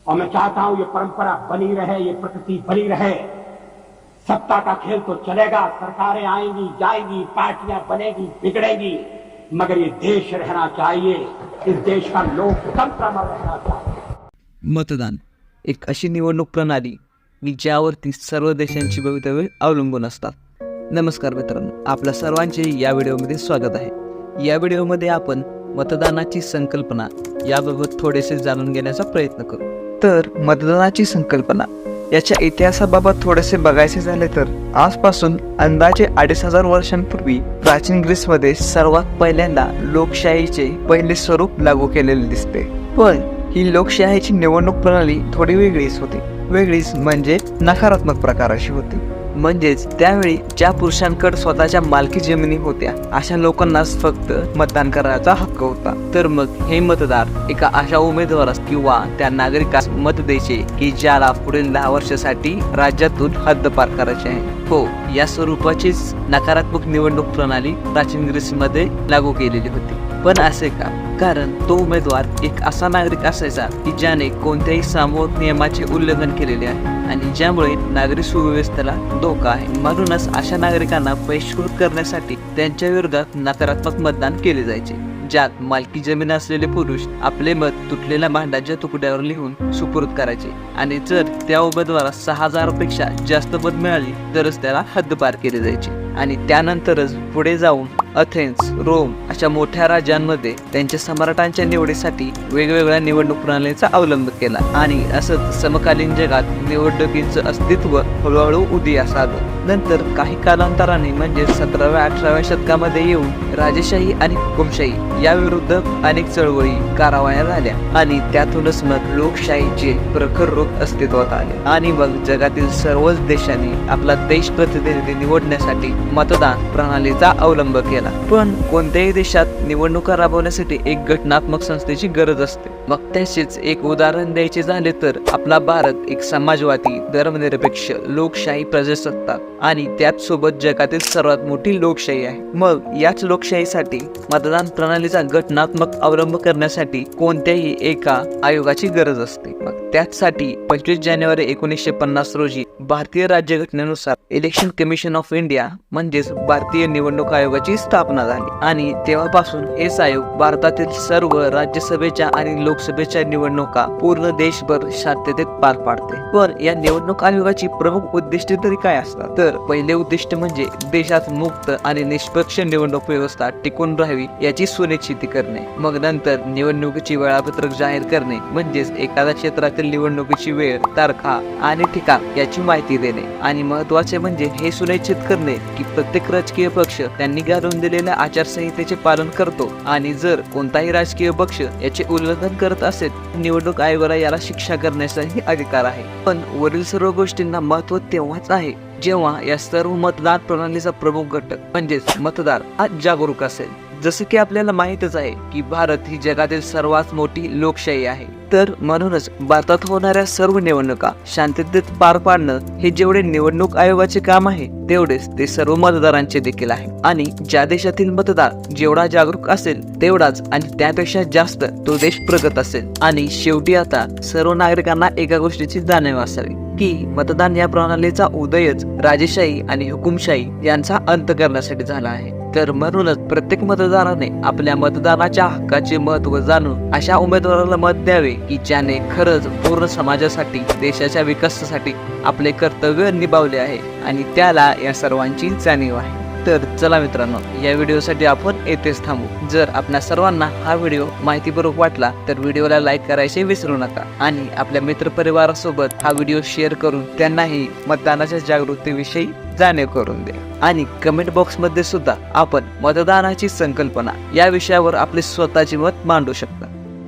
और मैं चाहता हूं ये परंपरा बनी रहे, ये प्रकृति बनी रहे। सत्ता का खेल तो चलेगा, सरकारें आएंगी जाएंगी, पार्टियां बनेगी बिगड़ेगी, मगर ये देश रहना चाहिए, इस देश का लोकतंत्र अमर रहना चाहिए। मतदान एक अशी निवडणूक प्रणाली की ज्यावरती सर्व देशांची भवितव्ये अवलंबून असतात. नमस्कार मित्रांनो, आपल्या सर्वांचे या व्हिडिओमध्ये स्वागत आहे. या व्हिडिओमध्ये आपण मतदानाची संकल्पना याबाबत थोडेसे जाणून घेण्याचा प्रयत्न करू. तर मतदानाची संकल्पना याच्या इतिहासाबाबत थोडेसे बघायचे झाले तर आजपासून अंदाजे 2500 वर्षांपूर्वी प्राचीन ग्रीसमध्ये सर्वात पहिल्यांदा लोकशाहीचे पहिले स्वरूप लागू केलेले दिसते. पण ही लोकशाहीची निवडणूक प्रणाली थोडी वेगळीच होती. वेगळीच म्हणजे नकारात्मक प्रकाराची होती. म्हणजेच त्यावेळी ज्या पुरुषांकडे स्वतःच्या मालकी जमिनी होत्या अशा लोकांनाच फक्त मतदान करायचा हक्क होता. तर मग हे मतदार एका अशा उमेदवारास किंवा त्या नागरिकास मत द्यायचे की ज्याला पुढील 10 वर्षासाठी राज्यातून हद्दपार करायचे आहे. हो, या स्वरूपाचीच नकारात्मक निवडणूक प्रणाली प्राचीन ग्रीसमध्ये लागू केलेली होती. पण असे का? कारण तो उमेदवार एक असा नागरिक असायचा की ज्याने कोणत्याही सामूहिक नियमाचे उल्लंघन केलेले आहे आणि ज्यामुळे नागरी सुव्यवस्थेला धोका आहे. म्हणूनच अशा नागरिकांना बहिष्कृत करण्यासाठी त्यांच्या विरोधात नकारात्मक मतदान केले जायचे, ज्यात मालकी जमीन असलेले पुरुष आपले मत तुटलेल्या भांड्याच्या तुकड्यावर लिहून सुपूर्द करायचे आणि जर त्या उमेदवारास 6000 पेक्षा जास्त मत मिळाली तरच त्याला हद्दपार केले जायचे. आणि त्यानंतरच पुढे जाऊन अथेन्स, रोम अशा मोठ्या राज्यांमध्ये त्यांच्या सम्राटांच्या निवडीसाठी वेगवेगळ्या निवडणूक प्रणालीचा अवलंब केला आणि असंच समकालीन जगात निवडणुकीचं अस्तित्व हळूहळू उदयास आलं. नंतर काही कालांतराने म्हणजे 17व्या-18व्या शतकामध्ये येऊन राजेशाही आणि हुकुमशाही याविरुद्ध अनेक चळवळी कारवाया झाल्या आणि त्यातूनच मग लोकशाहीचे प्रखर रूप अस्तित्वात आले. आणि मग जगातील सर्वच देशांनी आपला देश प्रतिनिधी निवडण्यासाठी मतदान प्रणालीचा अवलंब केला. पण कोणत्याही देशात निवडणुका राबवण्यासाठी एक घटनात्मक संस्थेची गरज असते. मग त्याचेच एक उदाहरण द्यायचे झाले तर आपला भारत एक समाजवादी, धर्मनिरपेक्ष, लोकशाही प्रजासत्ताक आणि त्याच सोबत जगातील सर्वात मोठी लोकशाही आहे. मग याच लोकशाहीसाठी मतदान प्रणालीचा घटनात्मक अवलंब करण्यासाठी कोणत्याही एका आयोगाची गरज असते. मग त्याचसाठी 25 जानेवारी 1950 रोजी भारतीय राज्यघटनेनुसार इलेक्शन कमिशन ऑफ इंडिया म्हणजेच भारतीय निवडणूक आयोगाची स्थापना झाली आणि तेव्हापासून हेच आयोग भारतातील सर्व राज्यसभेच्या आणि लोकसभेच्या निवडणुका पूर्ण देशभर शांततेत पार पाडते. पण या निवडणूक आयोगाची प्रमुख उद्दिष्टे तरी काय असतात? तर पहिले उद्दिष्ट म्हणजे देशात मुक्त आणि निष्पक्ष निवडणूक व्यवस्था टिकून राहावी याची सुनिश्चिती करणे. मग नंतर निवडणुकीची वेळापत्रक जाहीर करणे म्हणजेच एखाद्या क्षेत्रातील निवडणुकीची वेळ, तारखा आणि ठिकाण याची माहिती देणे. आणि महत्त्वाचे म्हणजे हे सुनिश्चित करणे की प्रत्येक राजकीय पक्ष त्यांनी घालून दिलेल्या आचारसंहितेचे पालन करतो आणि जर कोणताही राजकीय पक्ष याचे उल्लंघन करत असेल निवडणूक आयोगाला याला शिक्षा करण्याचाही अधिकार आहे. पण वरील सर्व गोष्टींना महत्त्व तेव्हाच आहे जेव्हा या सर्व मतदान प्रणालीचा प्रमुख घटक म्हणजेच मतदार हा जागरूक असेल. जसं की आपल्याला माहितच आहे की भारत ही जगातील सर्वात मोठी लोकशाही आहे. तर म्हणूनच भारतात होणाऱ्या सर्व निवडणुका शांततेत पार पाडणं हे जेवढे निवडणूक आयोगाचे काम आहे तेवढेच ते सर्व मतदारांचे देखील आहे. आणि ज्या देशातील मतदार जेवढा जागरूक असेल तेवढाच आणि त्यापेक्षा जास्त तो देश प्रगत असेल. आणि शेवटी आता सर्व नागरिकांना एका गोष्टीची जाणीव असावी की मतदान या प्रणालीचा उदयच राजेशाही आणि हुकुमशाही यांचा अंत करण्यासाठी झाला आहे. तर म्हणूनच प्रत्येक मतदाराने आपल्या मतदानाच्या हक्काचे महत्त्व जाणून अशा उमेदवाराला मत द्यावे की ज्याने खरंच पूर्ण समाजासाठी, देशाच्या विकासासाठी आपले कर्तव्य निभावले आहे आणि त्याला या सर्वांची जाणीव आहे. तर चला मित्रांनो, या व्हिडिओसाठी आपण येथेच थांबू. जर आपल्या सर्वांना हा व्हिडिओ माहितीपूर्वक वाटला तर व्हिडिओला लाईक करायचे विसरू नका आणि आपल्या मित्रपरिवारासोबत हा व्हिडिओ शेअर करून त्यांनाही मतदानाच्या जागृतीविषयी जाणीव करून द्या. आणि कमेंट बॉक्समध्ये सुद्धा आपण मतदानाची संकल्पना या विषयावर आपले स्वतःचे मत मांडू शकता.